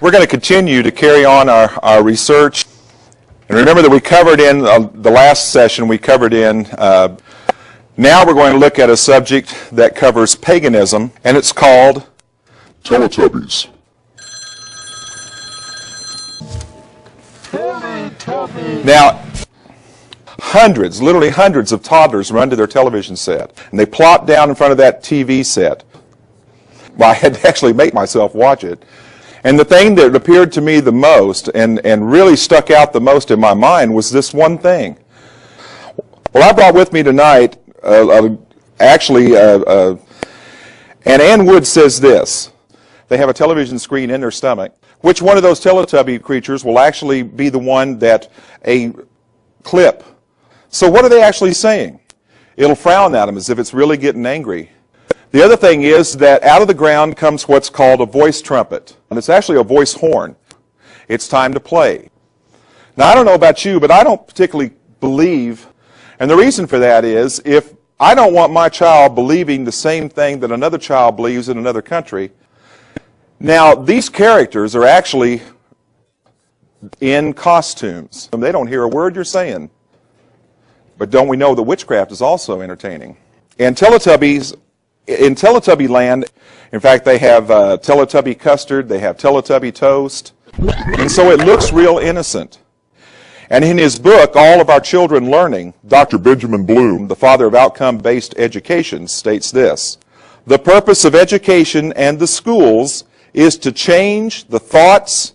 We're going to continue to carry on our research. And remember that we covered in the last session, now we're going to look at a subject that covers paganism, and it's called Teletubbies. Now, literally hundreds of toddlers run to their television set, and they plop down in front of that TV set. Well, I had to actually make myself watch it. And the thing that appeared to me the most and really stuck out the most in my mind was this one thing. Well, I brought with me tonight, and Ann Wood says this. They have a television screen in their stomach. Which one of those Teletubby creatures will actually be the one that a clip? So what are they actually saying? It'll frown at them as if it's really getting angry. The other thing is that out of the ground comes what's called a voice trumpet. And it's actually a voice horn. It's time to play. Now, I don't know about you, but I don't particularly believe, and the reason for that is if I don't want my child believing the same thing that another child believes in another country. Now, these characters are actually in costumes. They don't hear a word you're saying. But don't we know that witchcraft is also entertaining? And Teletubbies, in Teletubby land, in fact, they have Teletubby custard, they have Teletubby toast, and so it looks real innocent. And in his book, All of Our Children Learning, Dr. Benjamin Bloom, the father of outcome-based education, states this: the purpose of education and the schools is to change the thoughts,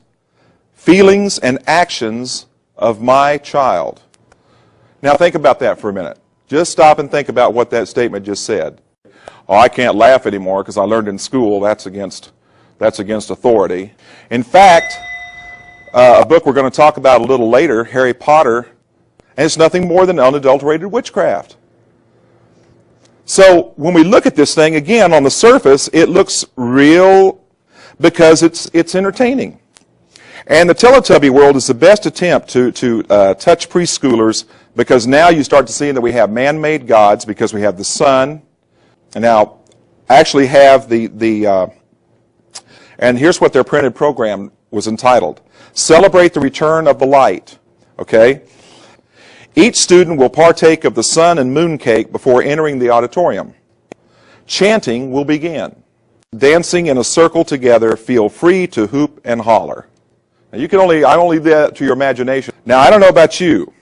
feelings, and actions of my child. Now think about that for a minute. Just stop and think about what that statement just said. Oh, I can't laugh anymore because I learned in school that's against authority. In fact, a book we're going to talk about a little later, Harry Potter, and it's nothing more than unadulterated witchcraft. So when we look at this thing, again, on the surface, it looks real because it's entertaining. And the Teletubby world is the best attempt to touch preschoolers, because now you start to see that we have man-made gods because we have the sun. And now actually have and here's what their printed program was entitled: Celebrate the Return of the Light. Okay? Each student will partake of the sun and moon cake before entering the auditorium. Chanting will begin. Dancing in a circle together, feel free to hoop and holler. Now I only leave that to your imagination. Now, I don't know about you,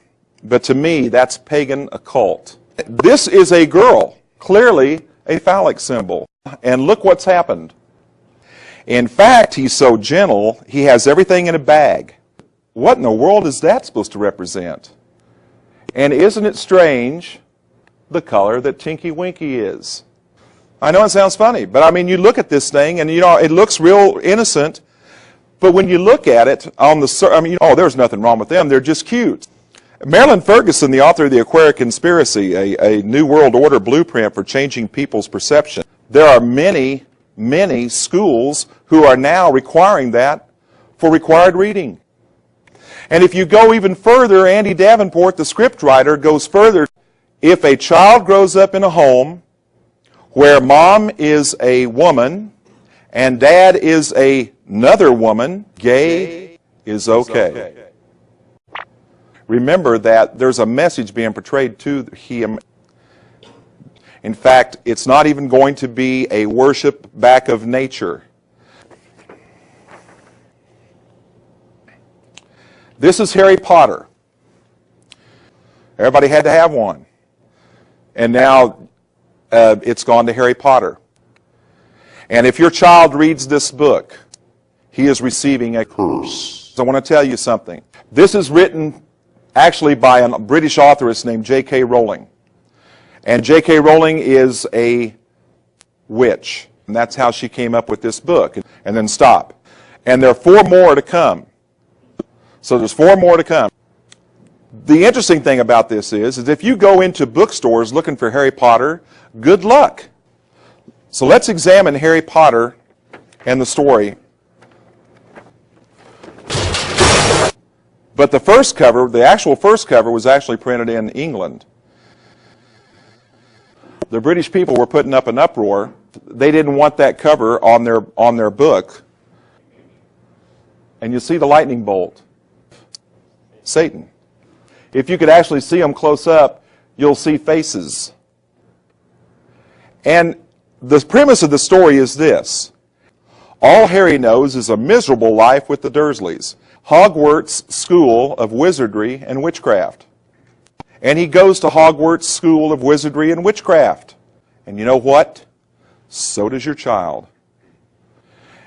but to me, that's pagan occult. This is a girl, clearly a phallic symbol. And look what's happened. In fact, he's so gentle, he has everything in a bag. What in the world is that supposed to represent? And isn't it strange the color that Tinky Winky is? I know it sounds funny, but I mean, you look at this thing and it looks real innocent, but when you look at it there's nothing wrong with them, they're just cute. Marilyn Ferguson, the author of The Aquaric Conspiracy, a New World Order blueprint for changing people's perception. There are many, many schools who are now requiring that for required reading. And if you go even further, Andy Davenport, the scriptwriter, goes further. If a child grows up in a home where mom is a woman and dad is another woman, gay is okay. Remember that there's a message being portrayed to him. In fact, it's not even going to be a worship back of nature. This is Harry Potter. Everybody had to have one. And now it's gone to Harry Potter. And if your child reads this book, he is receiving a curse. So I want to tell you something. This is written actually by a British authoress named J.K. Rowling. And J.K. Rowling is a witch. And that's how she came up with this book. And then stop. And there are 4 more to come. So there's 4 more to come. The interesting thing about this is if you go into bookstores looking for Harry Potter, good luck. So let's examine Harry Potter and the story. But the first cover, the actual first cover, was actually printed in England. The British people were putting up an uproar. They didn't want that cover on their book. And you see the lightning bolt. Satan. If you could actually see him close up, you'll see faces. And the premise of the story is this. All Harry knows is a miserable life with the Dursleys. Hogwarts School of Wizardry and Witchcraft. And he goes to Hogwarts School of Wizardry and Witchcraft. And you know what? So does your child.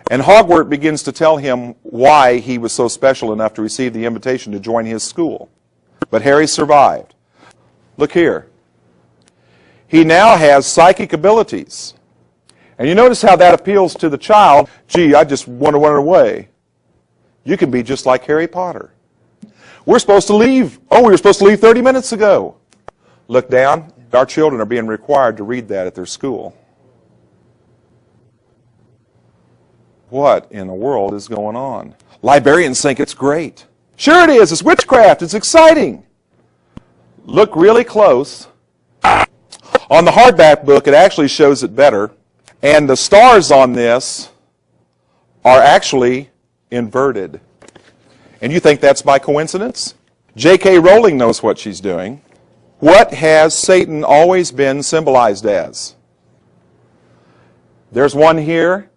And Hogwarts begins to tell him why he was so special enough to receive the invitation to join his school. But Harry survived. Look here. He now has psychic abilities. And you notice how that appeals to the child. Gee, I just want to run away. You can be just like Harry Potter. We're supposed to leave. Oh, we were supposed to leave 30 minutes ago. Look down. Our children are being required to read that at their school. What in the world is going on? Librarians think it's great. Sure it is. It's witchcraft. It's exciting. Look really close. On the hardback book, it actually shows it better. And the stars on this are actually inverted. And you think that's by coincidence? J.K. Rowling knows what she's doing. What has Satan always been symbolized as? There's one here,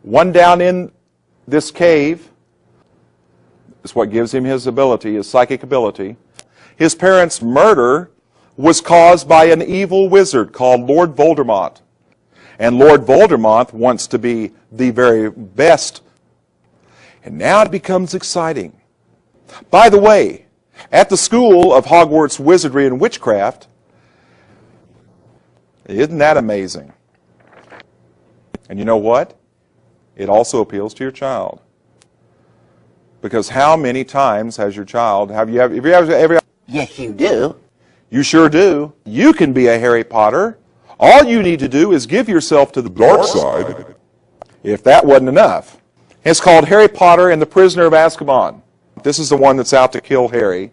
one down in this cave. It's what gives him his ability, his psychic ability. His parents' murder was caused by an evil wizard called Lord Voldemort. And Lord Voldemort wants to be the very best. And now it becomes exciting. By the way, at the school of Hogwarts Wizardry and Witchcraft, isn't that amazing? And you know what? It also appeals to your child. Because how many times has your child, have you ever? Yes, you do. You sure do. You can be a Harry Potter. All you need to do is give yourself to the dark side. If that wasn't enough. It's called Harry Potter and the Prisoner of Azkaban. This is the one that's out to kill Harry.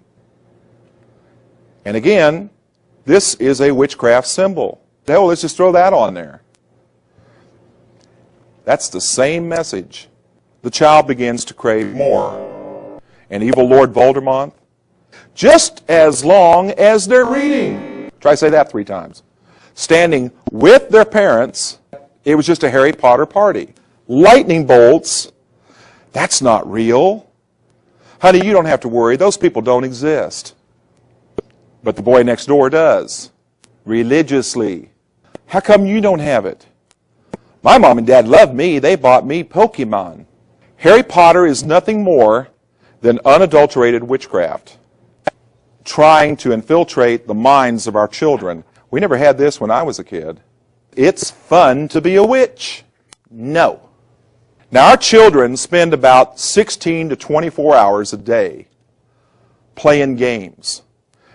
And again, this is a witchcraft symbol. Hell, let's just throw that on there. That's the same message. The child begins to crave more. And evil Lord Voldemort, just as long as they're reading. Try to say that 3 times. Standing with their parents, it was just a Harry Potter party. Lightning bolts, that's not real. Honey, you don't have to worry. Those people don't exist. But the boy next door does. Religiously. How come you don't have it? My mom and dad love me. They bought me Pokemon. Harry Potter is nothing more than unadulterated witchcraft. Trying to infiltrate the minds of our children. We never had this when I was a kid. It's fun to be a witch. No. Now our children spend about 16 to 24 hours a day playing games.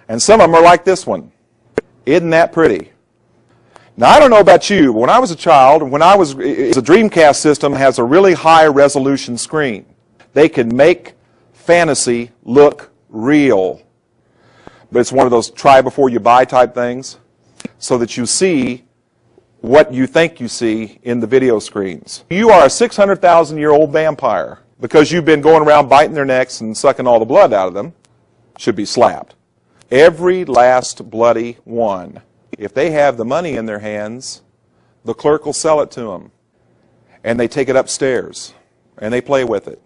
And some of them are like this one. Isn't that pretty? Now I don't know about you, but when I was a child, the Dreamcast system has a really high resolution screen. They can make fantasy look real. But it's one of those try before you buy type things, so that you see what you think you see in the video screens. You are a 600,000-year-old vampire because you've been going around biting their necks and sucking all the blood out of them. Should be slapped. Every last bloody one. If they have the money in their hands, the clerk will sell it to them. And they take it upstairs and they play with it.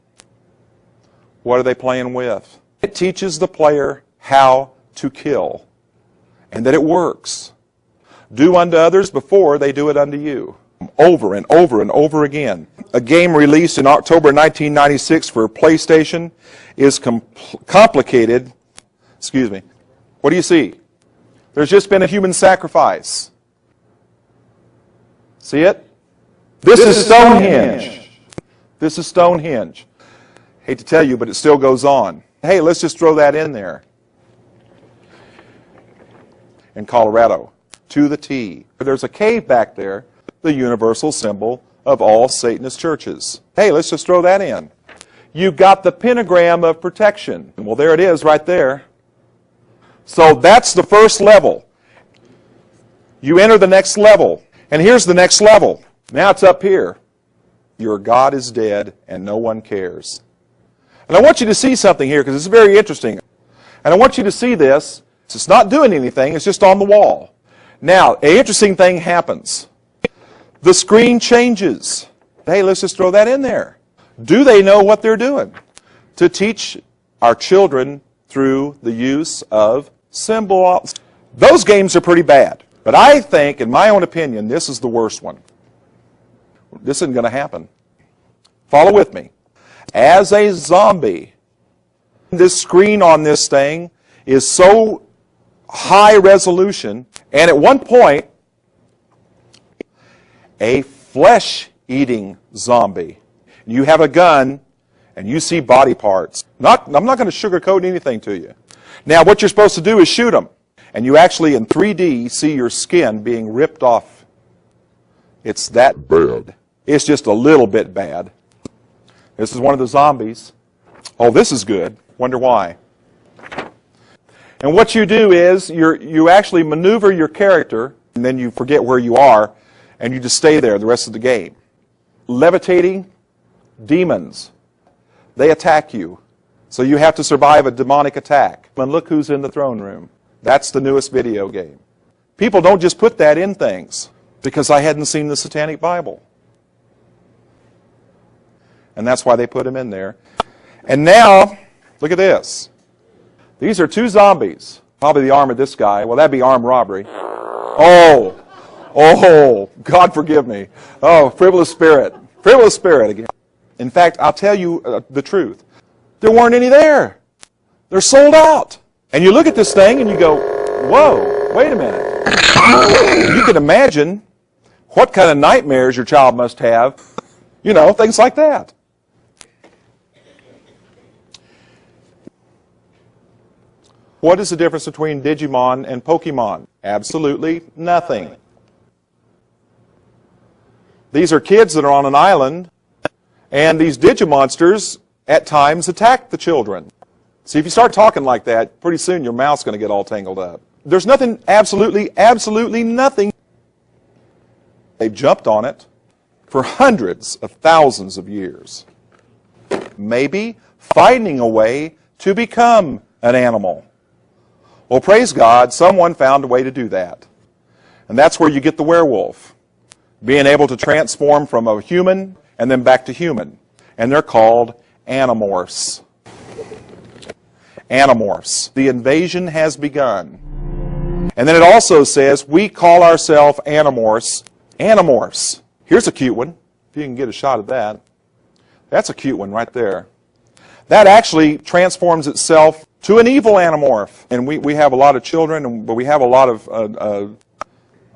What are they playing with? It teaches the player how to kill and that it works. Do unto others before they do it unto you. Over and over and over again. A game released in October 1996 for PlayStation is complicated. Excuse me. What do you see? There's just been a human sacrifice. See it? This is Stonehenge. This is Stonehenge. Hate to tell you, but it still goes on. Hey, let's just throw that in there. In Colorado. To the T. There's a cave back there, the universal symbol of all Satanist churches. Hey, let's just throw that in. You've got the pentagram of protection. Well, there it is right there. So that's the first level. You enter the next level. And here's the next level. Now it's up here. Your God is dead and no one cares. And I want you to see something here because it's very interesting. And I want you to see this. It's not doing anything. It's just on the wall. Now, an interesting thing happens. The screen changes. Hey, let's just throw that in there. Do they know what they're doing? To teach our children through the use of symbols. Those games are pretty bad. But I think, in my own opinion, this is the worst one. This isn't going to happen. Follow with me. As a zombie, this screen on this thing is so high resolution, and at one point, a flesh-eating zombie. You have a gun, and you see body parts. I'm not going to sugarcoat anything to you. Now, what you're supposed to do is shoot them. And you actually, in 3D, see your skin being ripped off. It's that bad. It's just a little bit bad. This is one of the zombies. Oh, this is good. Wonder why. And what you do is you actually maneuver your character, and then you forget where you are, and you just stay there the rest of the game. Levitating demons. They attack you. So you have to survive a demonic attack. And look who's in the throne room. That's the newest video game. People don't just put that in things because I hadn't seen the Satanic Bible. And that's why they put him in there. And now, look at this. These are two zombies. Probably the arm of this guy. Well, that'd be armed robbery. Oh, God forgive me. Oh, frivolous spirit. Frivolous spirit again. In fact, I'll tell you the truth. There weren't any there. They're sold out. And you look at this thing and you go, whoa, wait a minute. You can imagine what kind of nightmares your child must have. You know, things like that. What is the difference between Digimon and Pokemon? Absolutely nothing. These are kids that are on an island, and these Digimonsters at times attack the children. See, if you start talking like that, pretty soon your mouth's going to get all tangled up. There's nothing, absolutely nothing. They've jumped on it for hundreds of thousands of years. Maybe finding a way to become an animal. Well, praise God, someone found a way to do that. And that's where you get the werewolf. Being able to transform from a human and then back to human. And they're called animorphs. Animorphs. The invasion has begun. And then it also says, we call ourselves animorphs. Animorphs. Here's a cute one, if you can get a shot of that. That's a cute one right there. That actually transforms itself to an evil animorph. And we have a lot of children, but we have a lot of,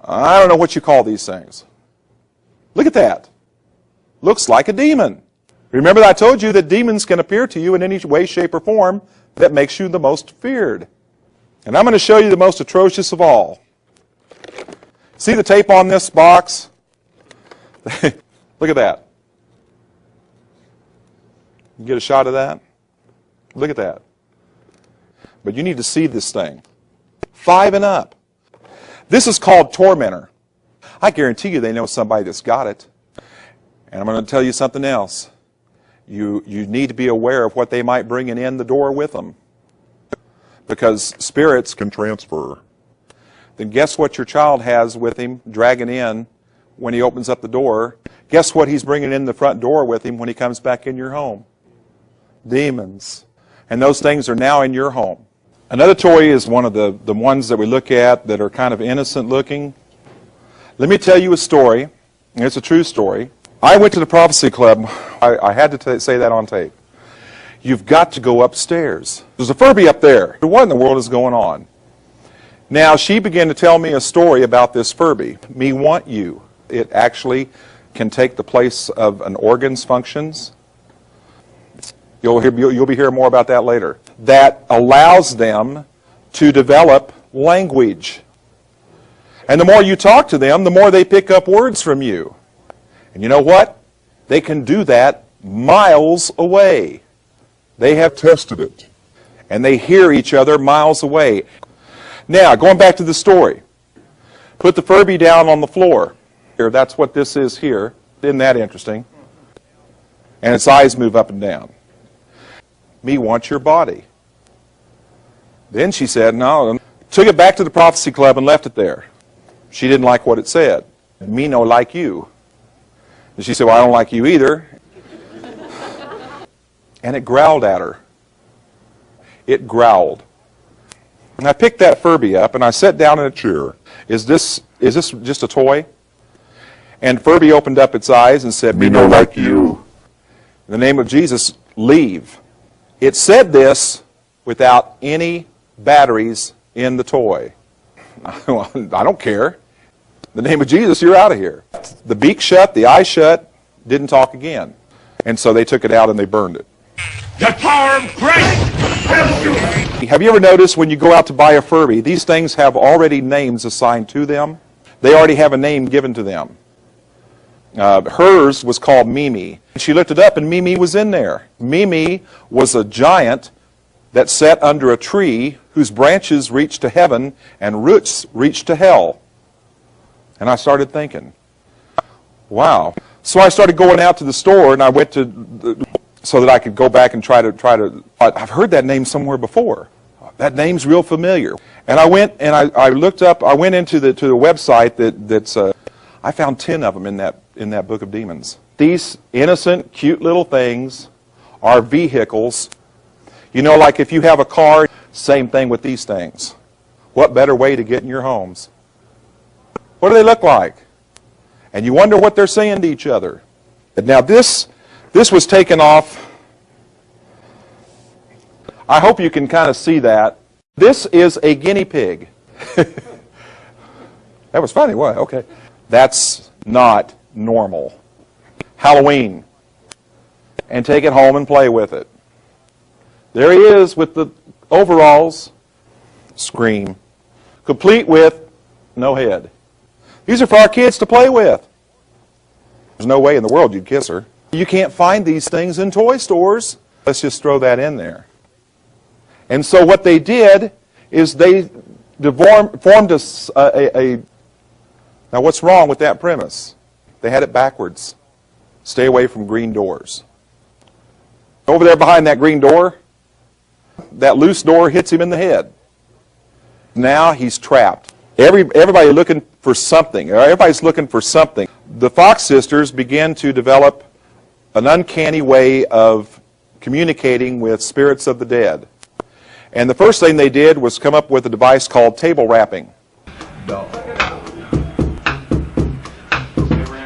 I don't know what you call these things. Look at that. Looks like a demon. Remember that I told you that demons can appear to you in any way, shape, or form that makes you the most feared. And I'm going to show you the most atrocious of all. See the tape on this box? Look at that. You get a shot of that? Look at that. But you need to see this thing. 5 and up. This is called Tormentor. I guarantee you they know somebody that's got it. And I'm going to tell you something else. You need to be aware of what they might bring in the door with them. Because spirits can transfer. Then guess what your child has with him dragging in when he opens up the door? Guess what he's bringing in the front door with him when he comes back in your home? Demons. And those things are now in your home. Another toy is one of the ones that we look at that are kind of innocent looking. Let me tell you a story. It's a true story. I went to the Prophecy Club. I had to say that on tape. You've got to go upstairs. There's a Furby up there. What in the world is going on? Now, she began to tell me a story about this Furby. Me want you. It actually can take the place of an organ's functions. You'll be hearing more about that later. That allows them to develop language. And the more you talk to them, the more they pick up words from you. And you know what? They can do that miles away. They have tested it. And they hear each other miles away. Now, going back to the story. Put the Furby down on the floor. Here, that's what this is here. Isn't that interesting? And its eyes move up and down. me want your body. Then she said, no. Took it back to the prophecy club and left it there. She didn't like what it said. Me no like you. And she said, well, I don't like you either. And it growled at her. It growled. And I picked that Furby up and I sat down in a chair. Is this just a toy? And Furby opened up its eyes and said, Me no like you. in the name of Jesus, leave. It said this without any batteries in the toy. Well, I don't care. In the name of Jesus, you're out of here. The beak shut, the eye shut, didn't talk again. And so they took it out and they burned it. The power of Christ! Have you ever noticed when you go out to buy a Furby, these things have already names assigned to them? They already have a name given to them. Hers was called Mimi. She looked it up and Mimi was in there. Mimi was a giant that sat under a tree whose branches reached to heaven and roots reached to hell. And I started thinking, wow. So I started going out to the store and I went to, so that I could go back and try to, I've heard that name somewhere before. That name's real familiar. And I went and I looked up, I went into the website that's, I found 10 of them in that book of demons. These innocent, cute little things are vehicles. You know, like if you have a car, same thing with these things. What better way to get in your homes? What do they look like? And you wonder what they're saying to each other. Now this was taken off. I hope you can kind of see that. This is a guinea pig. That was funny, what? Okay. That's not normal. Halloween. And take it home and play with it. There he is with the overalls. Scream. Complete with no head. These are for our kids to play with. There's no way in the world you'd kiss her. You can't find these things in toy stores. Let's just throw that in there. And so what they did is they formed a now what's wrong with that premise? They had it backwards. Stay away from green doors. Over there behind that green door, that loose door hits him in the head. Now he's trapped. Everybody looking for something. Everybody's looking for something. The Fox sisters began to develop an uncanny way of communicating with spirits of the dead. And the first thing they did was come up with a device called table rapping.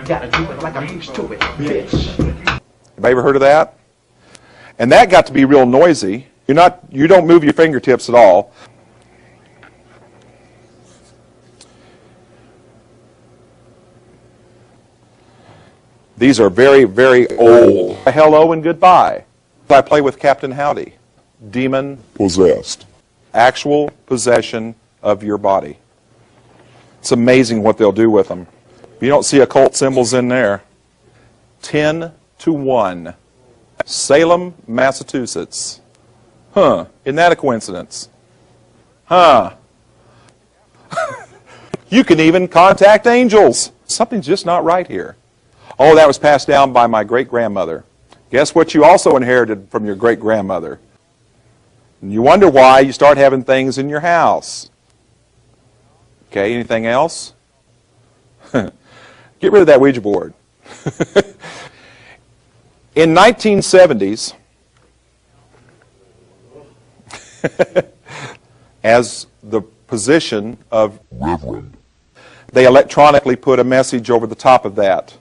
Gotta do it like I'm used to it, bitch. Anybody ever heard of that? And that got to be real noisy. You don't move your fingertips at all. These are very, very old. Hello and goodbye. I play with Captain Howdy. Demon Possessed. actual possession of your body. It's amazing what they'll do with them. You don't see occult symbols in there. 10-1. Salem, Massachusetts. Huh. Isn't that a coincidence? Huh. You can even contact angels. Something's just not right here. Oh, that was passed down by my great-grandmother. Guess what you also inherited from your great-grandmother? And you wonder why you start having things in your house. Okay, anything else? Get rid of that Ouija board. In 1970s, as the position of Reverend. they electronically put a message over the top of that.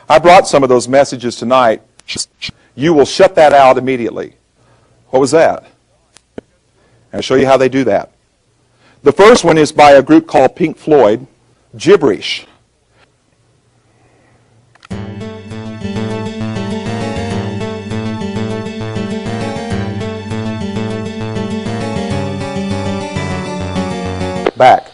I brought some of those messages tonight. You will shut that out immediately. What was that? I'll show you how they do that. The first one is by a group called Pink Floyd, Gibberish. Back.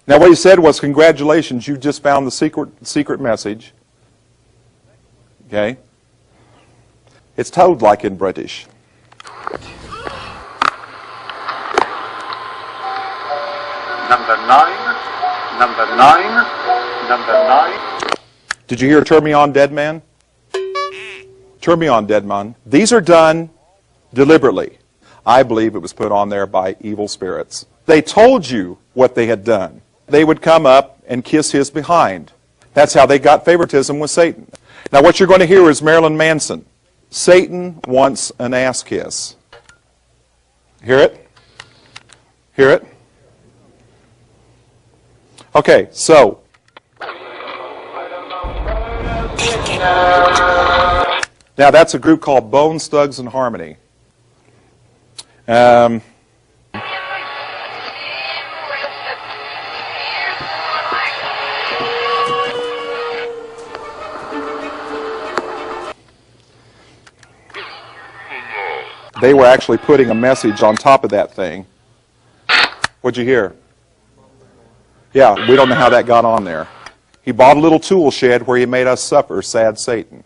Now what he said was, congratulations, you just found the secret message. Okay? It's toad like in British. Number 9, number 9, number 9. Did you hear "Turn Me On, Dead Man"? Turn Me On, Dead Man. These are done deliberately. I believe it was put on there by evil spirits. They told you what they had done. They would come up and kiss his behind. That's how they got favoritism with Satan. Now what you're going to hear is Marilyn Manson. Satan wants an ass kiss. Hear it? Hear it? Okay, so. Now that's a group called Bones, Thugs, and Harmony. They were actually putting a message on top of that thing. What'd you hear? Yeah, we don't know how that got on there. He bought a little tool shed where he made us suffer, sad Satan.